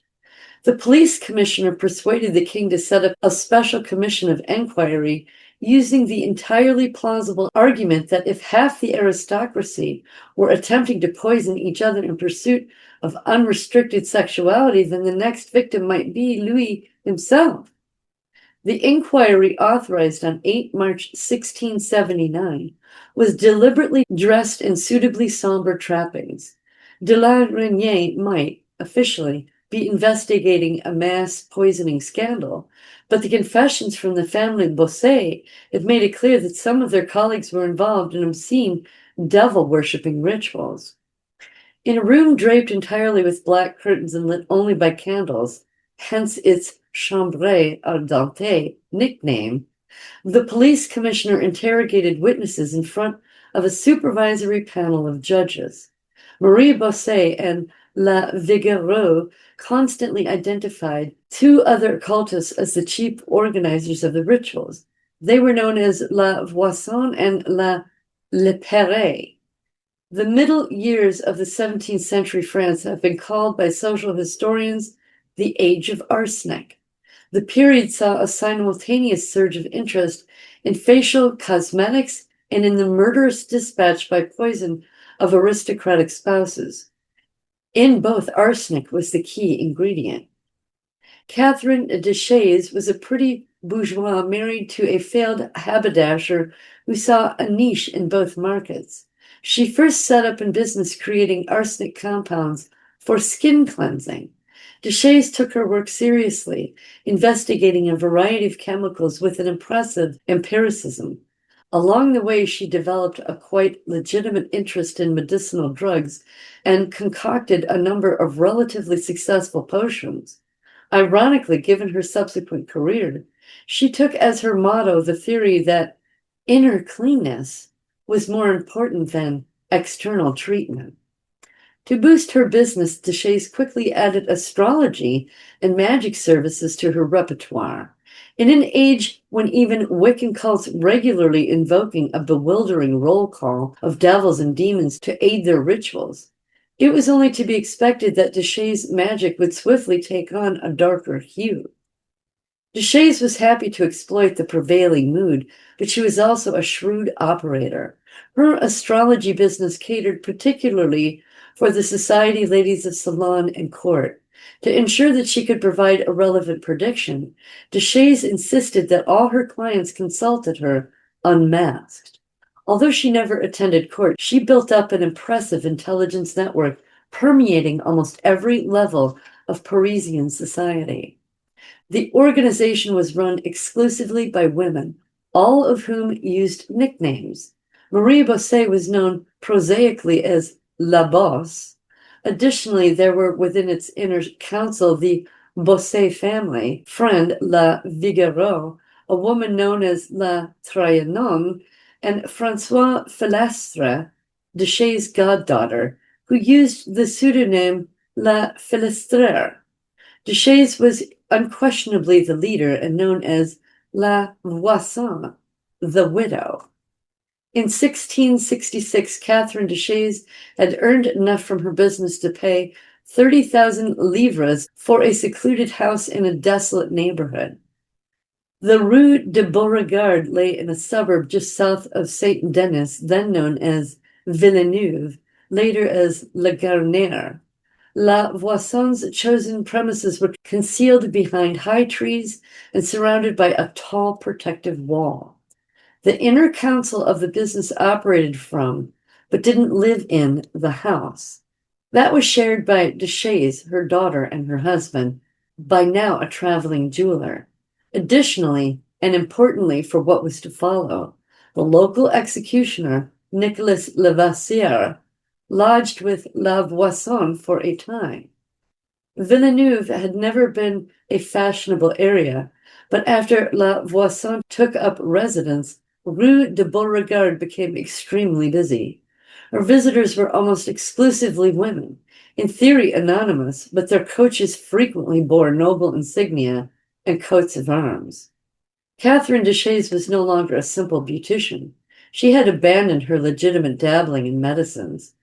The police commissioner persuaded the king to set up a special commission of enquiry using the entirely plausible argument that if half the aristocracy were attempting to poison each other in pursuit of unrestricted sexuality, then the next victim might be Louis himself. The inquiry, authorized on 8 March 1679, was deliberately dressed in suitably somber trappings. De la Renier might, officially, be investigating a mass poisoning scandal, but the confessions from the family Bosset had made it clear that some of their colleagues were involved in obscene, devil-worshipping rituals. In a room draped entirely with black curtains and lit only by candles, hence its chambre ardente nickname, The police commissioner interrogated witnesses in front of a supervisory panel of judges. Marie Bosset and La Vigereau constantly identified two other cultists as the chief organizers of the rituals. They were known as La Voisson and La Lepere. The middle years of the 17th century France have been called by social historians the Age of Arsenic. The period saw a simultaneous surge of interest in facial cosmetics and in the murderous dispatch by poison of aristocratic spouses. In both, arsenic was the key ingredient. Catherine de Chaise was a pretty bourgeois married to a failed haberdasher who saw a niche in both markets. She first set up in business creating arsenic compounds for skin cleansing. De Chaise took her work seriously, investigating a variety of chemicals with an impressive empiricism. Along the way, she developed a quite legitimate interest in medicinal drugs and concocted a number of relatively successful potions. Ironically, given her subsequent career, she took as her motto the theory that inner cleanness was more important than external treatment. To boost her business, de Chaise quickly added astrology and magic services to her repertoire. In an age when even Wiccan cults regularly invoking a bewildering roll call of devils and demons to aid their rituals, it was only to be expected that de Chaise magic would swiftly take on a darker hue. De Chaise was happy to exploit the prevailing mood, but she was also a shrewd operator. Her astrology business catered particularly for the society ladies of salon and court. To ensure that she could provide a relevant prediction, de Chaise insisted that all her clients consulted her unmasked. Although she never attended court, she built up an impressive intelligence network permeating almost every level of Parisian society. The organization was run exclusively by women, all of whom used nicknames. Marie Bosset was known prosaically as La Bosse. Additionally, there were within its inner council the Bosset family, friend La Vigereau, a woman known as La Trianon, and François Filestre, de Chaise' goddaughter, who used the pseudonym La Filestrere. De Chaise was unquestionably the leader and known as La Voisson, the widow. In 1666, Catherine de Chaise had earned enough from her business to pay 30,000 livres for a secluded house in a desolate neighborhood. The Rue de Beauregard lay in a suburb just south of Saint Denis, then known as Villeneuve, later as La Garnière. La Voisson's chosen premises were concealed behind high trees and surrounded by a tall protective wall. The inner council of the business operated from, but didn't live in, the house. That was shared by de Chaise, her daughter, and her husband, by now a traveling jeweler. Additionally, and importantly for what was to follow, the local executioner, Nicolas Levasseur, lodged with La Voisson for a time. Villeneuve had never been a fashionable area, but after La Voisson took up residence, Rue de Beauregard became extremely busy. Her visitors were almost exclusively women, in theory anonymous, but their coaches frequently bore noble insignia and coats of arms. Catherine de Chaise was no longer a simple beautician. She had abandoned her legitimate dabbling in medicines.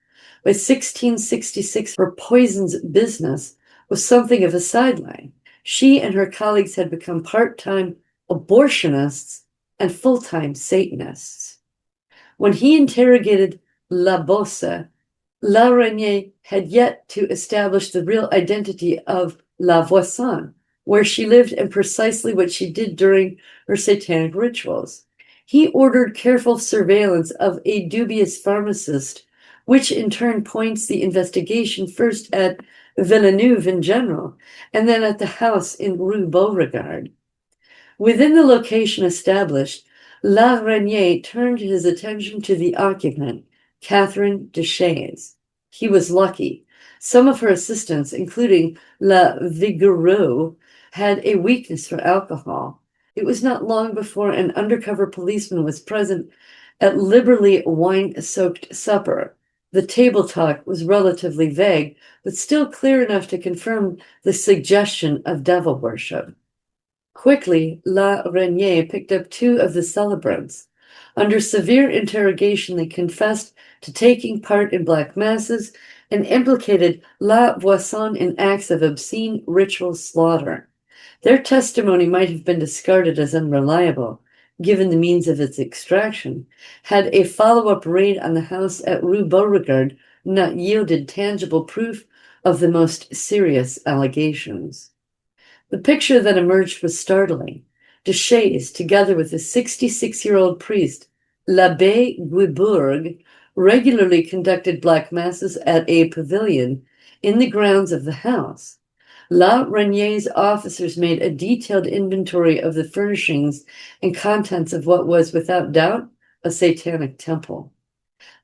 By 1666, her poisons business was something of a sideline. She and her colleagues had become part-time abortionists and full-time Satanists. When he interrogated La Bosse, La Reynier had yet to establish the real identity of La Voisson, where she lived and precisely what she did during her satanic rituals. He ordered careful surveillance of a dubious pharmacist, which in turn points the investigation first at Villeneuve in general, and then at the house in Rue Beauregard. Within the location established, La Reynier turned his attention to the occupant, Catherine de Chaise. He was lucky. Some of her assistants, including La Vigereau, had a weakness for alcohol. It was not long before an undercover policeman was present at liberally wine-soaked supper. The table talk was relatively vague, but still clear enough to confirm the suggestion of devil worship. Quickly, La Reynier picked up two of the celebrants. Under severe interrogation, they confessed to taking part in black masses and implicated La Voisson in acts of obscene ritual slaughter. Their testimony might have been discarded as unreliable, given the means of its extraction, had a follow-up raid on the house at Rue Beauregard not yielded tangible proof of the most serious allegations. The picture that emerged was startling. Deshays, together with a 66-year-old priest, l'Abbé Guibourg, regularly conducted black masses at a pavilion in the grounds of the house. La Reynier's officers made a detailed inventory of the furnishings and contents of what was, without doubt, a satanic temple.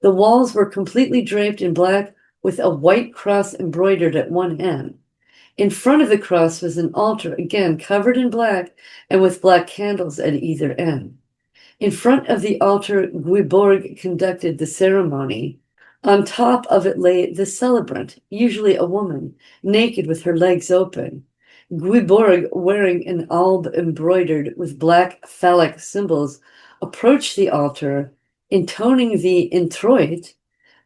The walls were completely draped in black with a white cross embroidered at one end. In front of the cross was an altar, again covered in black and with black candles at either end. In front of the altar, Guibourg conducted the ceremony. On top of it lay the celebrant, usually a woman, naked with her legs open. Guibourg, wearing an alb embroidered with black phallic symbols, approached the altar, intoning the introit,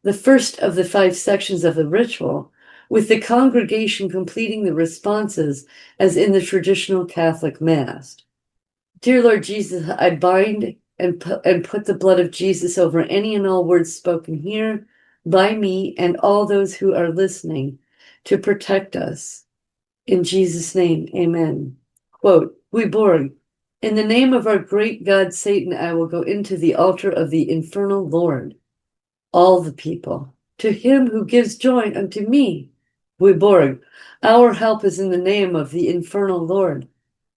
the first of the 5 sections of the ritual, with the congregation completing the responses as in the traditional Catholic Mass. Dear Lord Jesus, I bind and put the blood of Jesus over any and all words spoken here by me and all those who are listening to protect us. In Jesus' name, amen. Quote, Guibourg, in the name of our great God Satan, I will go into the altar of the infernal Lord. All the people, to him who gives joy unto me. Guibourg, our help is in the name of the infernal Lord.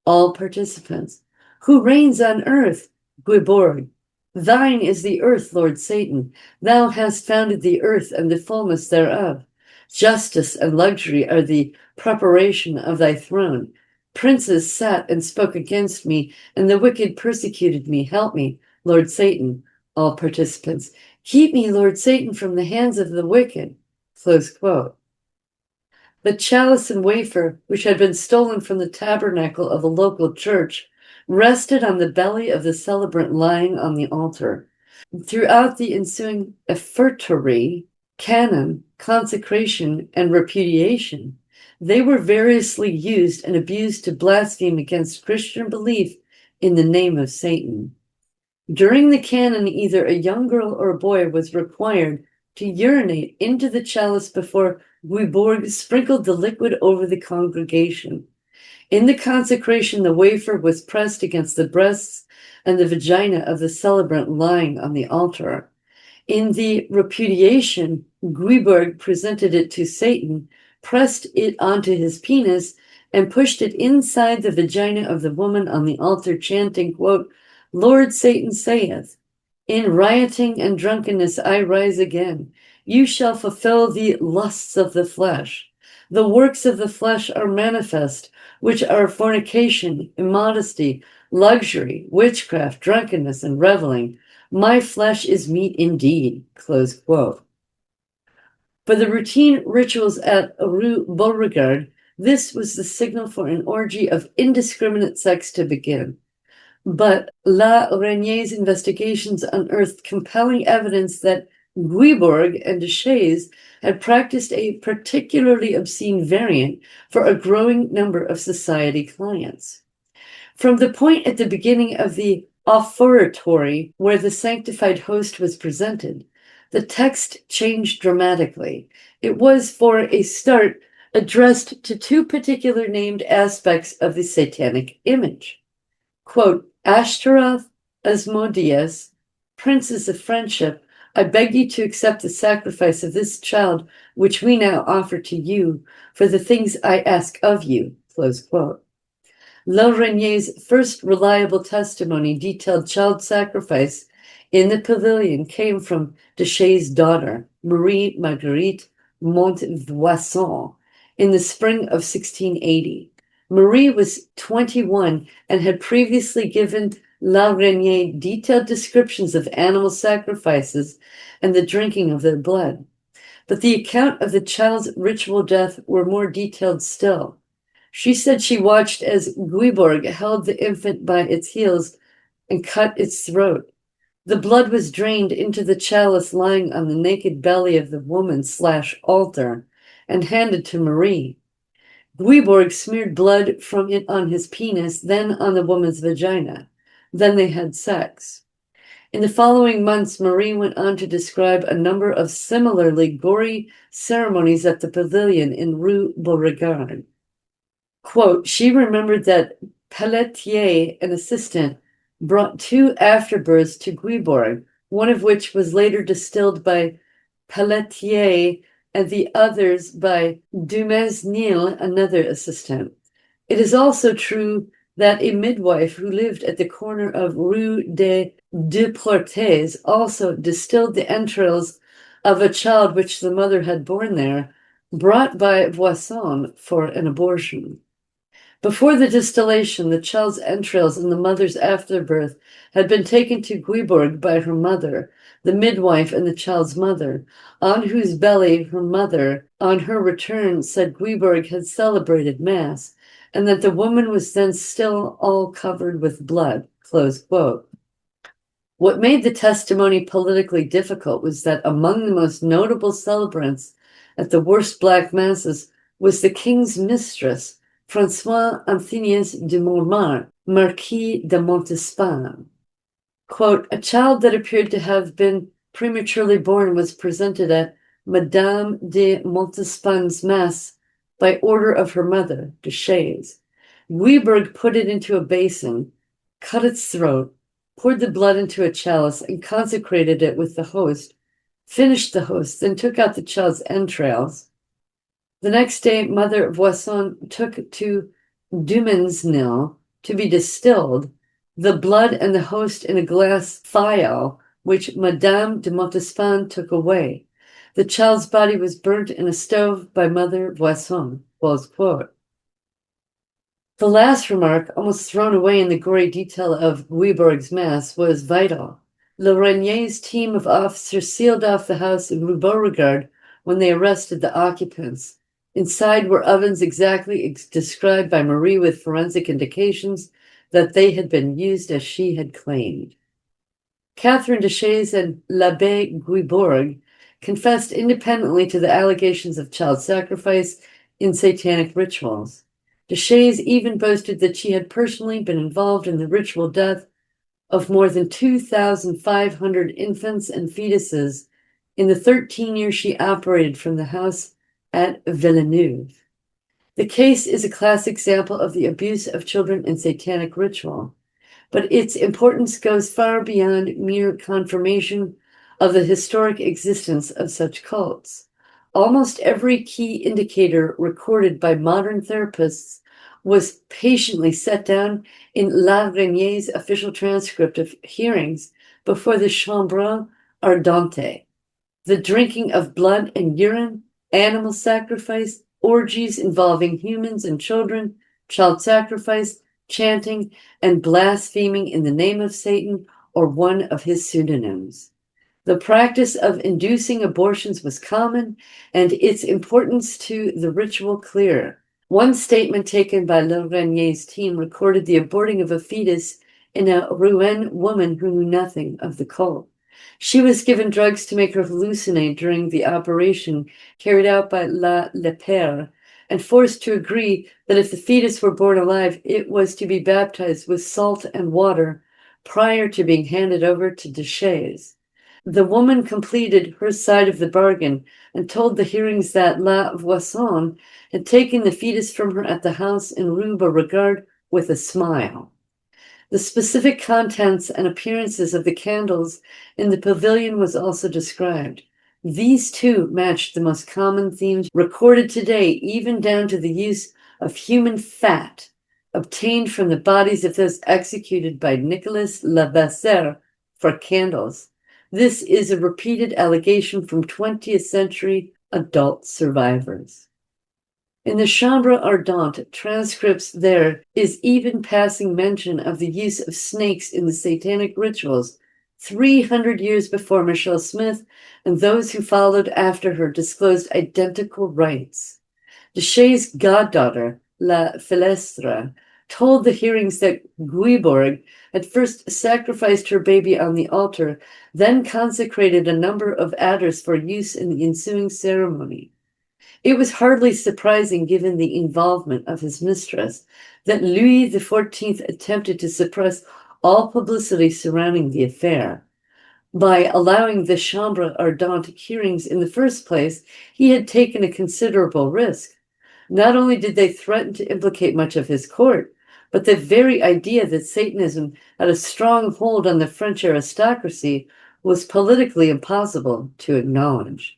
All participants, who reigns on earth. Guibourg, thine is the earth, Lord Satan. Thou hast founded the earth and the fullness thereof. Justice and luxury are the preparation of thy throne. Princes sat and spoke against me, and the wicked persecuted me. Help me, Lord Satan. All participants, keep me, Lord Satan, from the hands of the wicked. Close quote. The chalice and wafer, which had been stolen from the tabernacle of a local church, rested on the belly of the celebrant lying on the altar. Throughout the ensuing offertory, canon, consecration, and repudiation, they were variously used and abused to blaspheme against Christian belief in the name of Satan. During the canon, either a young girl or a boy was required to urinate into the chalice before Guibourg sprinkled the liquid over the congregation. In the consecration, the wafer was pressed against the breasts and the vagina of the celebrant lying on the altar. In the repudiation, Guibourg presented it to Satan, pressed it onto his penis, and pushed it inside the vagina of the woman on the altar, chanting, quote, Lord Satan saith, in rioting and drunkenness I rise again. You shall fulfill the lusts of the flesh. The works of the flesh are manifest, which are fornication, immodesty, luxury, witchcraft, drunkenness, and reveling. My flesh is meat indeed. Close quote. For the routine rituals at Rue Beauregard, this was the signal for an orgy of indiscriminate sex to begin. But La Reynier's investigations unearthed compelling evidence that Guibourg and Deshays had practiced a particularly obscene variant for a growing number of society clients. From the point at the beginning of the offertory where the sanctified host was presented, the text changed dramatically. It was, for a start, addressed to 2 particular named aspects of the satanic image. Quote, Ashtaroth, Asmodeus, princes of friendship, I beg you to accept the sacrifice of this child, which we now offer to you for the things I ask of you. Close quote. La Reynier's first reliable testimony detailed child sacrifice in the pavilion came from Deshays' daughter, Marie Marguerite Montvoisin, in the spring of 1680. Marie was 21 and had previously given La Reynier detailed descriptions of animal sacrifices and the drinking of their blood. But the account of the child's ritual death were more detailed still. She said she watched as Guiborg held the infant by its heels and cut its throat. The blood was drained into the chalice lying on the naked belly of the woman/altar and handed to Marie. Guiborg smeared blood from it on his penis, then on the woman's vagina. Then they had sex. In the following months, Marie went on to describe a number of similarly gory ceremonies at the pavilion in Rue Beauregard. Quote, she remembered that Pelletier, an assistant, brought 2 afterbirths to Guiborg, one of which was later distilled by Pelletier and the others by Dumesnil, another assistant. It is also true that a midwife who lived at the corner of Rue des Deux Portes also distilled the entrails of a child which the mother had born there, brought by Voisin for an abortion. Before the distillation, the child's entrails and the mother's afterbirth had been taken to Guiborg by her mother, the midwife and the child's mother, on whose belly her mother, on her return, said Guiborg had celebrated Mass, and that the woman was then still all covered with blood. Close quote. What made the testimony politically difficult was that among the most notable celebrants at the worst Black Masses was the king's mistress, Francois Anthenius de Montmartre, Marquis de Montespan. Quote, a child that appeared to have been prematurely born was presented at Madame de Montespan's Mass by order of her mother, de Chaise. Guiborg put it into a basin, cut its throat, poured the blood into a chalice, and consecrated it with the host, finished the host, then took out the child's entrails. The next day, Mother Voisin took to Dumesnil to be distilled, the blood and the host in a glass phial, which Madame de Montespan took away. The child's body was burnt in a stove by Mother Voisin. Close quote. The last remark, almost thrown away in the gory detail of Guiborg's Mass, was vital. Le Reynier's team of officers sealed off the house in Rue Beauregard when they arrested the occupants. Inside were ovens exactly described by Marie with forensic indications that they had been used as she had claimed. Catherine de Chaise and l'Abbé Guiborg confessed independently to the allegations of child sacrifice in satanic rituals. De Chaise even boasted that she had personally been involved in the ritual death of more than 2,500 infants and fetuses in the 13 years she operated from the house at Villeneuve. The case is a classic example of the abuse of children in satanic ritual, but its importance goes far beyond mere confirmation of the historic existence of such cults. Almost every key indicator recorded by modern therapists was patiently set down in La Reynier's official transcript of hearings before the Chambre Ardente. The drinking of blood and urine, animal sacrifice, orgies involving humans and children, child sacrifice, chanting, and blaspheming in the name of Satan or one of his pseudonyms. The practice of inducing abortions was common, and its importance to the ritual clear. One statement taken by Le Reynier's team recorded the aborting of a fetus in a Rouen woman who knew nothing of the cult. She was given drugs to make her hallucinate during the operation carried out by La Lepere and forced to agree that if the fetus were born alive, it was to be baptized with salt and water prior to being handed over to de Chaise. The woman completed her side of the bargain and told the hearings that La Voisin had taken the fetus from her at the house in Rue Beauregard with a smile. The specific contents and appearances of the candles in the pavilion was also described. These too matched the most common themes recorded today, even down to the use of human fat obtained from the bodies of those executed by Nicolas Levasseur for candles. This is a repeated allegation from 20th century adult survivors. In the Chambre Ardente transcripts, there is even passing mention of the use of snakes in the satanic rituals 300 years before Michelle Smith and those who followed after her disclosed identical rites. Deschamps' goddaughter, La Filestre, told the hearings that Guibourg had first sacrificed her baby on the altar, then consecrated a number of adders for use in the ensuing ceremony. It was hardly surprising, given the involvement of his mistress, that Louis XIV attempted to suppress all publicity surrounding the affair. By allowing the Chambre Ardente hearings in the first place, he had taken a considerable risk. Not only did they threaten to implicate much of his court, but the very idea that Satanism had a strong hold on the French aristocracy was politically impossible to acknowledge.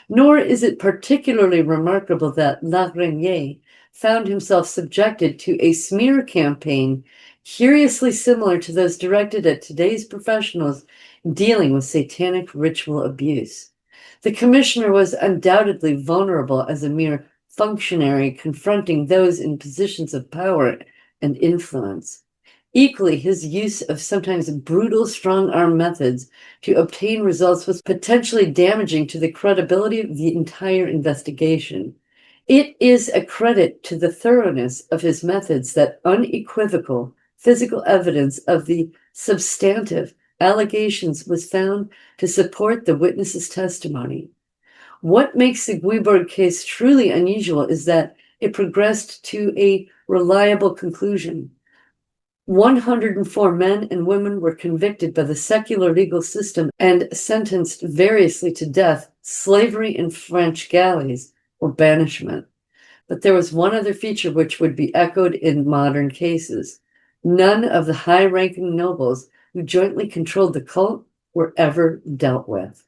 Nor is it particularly remarkable that La Reynier found himself subjected to a smear campaign curiously similar to those directed at today's professionals dealing with satanic ritual abuse. The commissioner was undoubtedly vulnerable as a mere functionary confronting those in positions of power and influence. Equally, his use of sometimes brutal strong-arm methods to obtain results was potentially damaging to the credibility of the entire investigation. It is a credit to the thoroughness of his methods that unequivocal physical evidence of the substantive allegations was found to support the witness's testimony. What makes the Guibourg case truly unusual is that it progressed to a reliable conclusion. 104 men and women were convicted by the secular legal system and sentenced variously to death, slavery in French galleys, or banishment. But there was one other feature which would be echoed in modern cases. None of the high-ranking nobles who jointly controlled the cult were ever dealt with.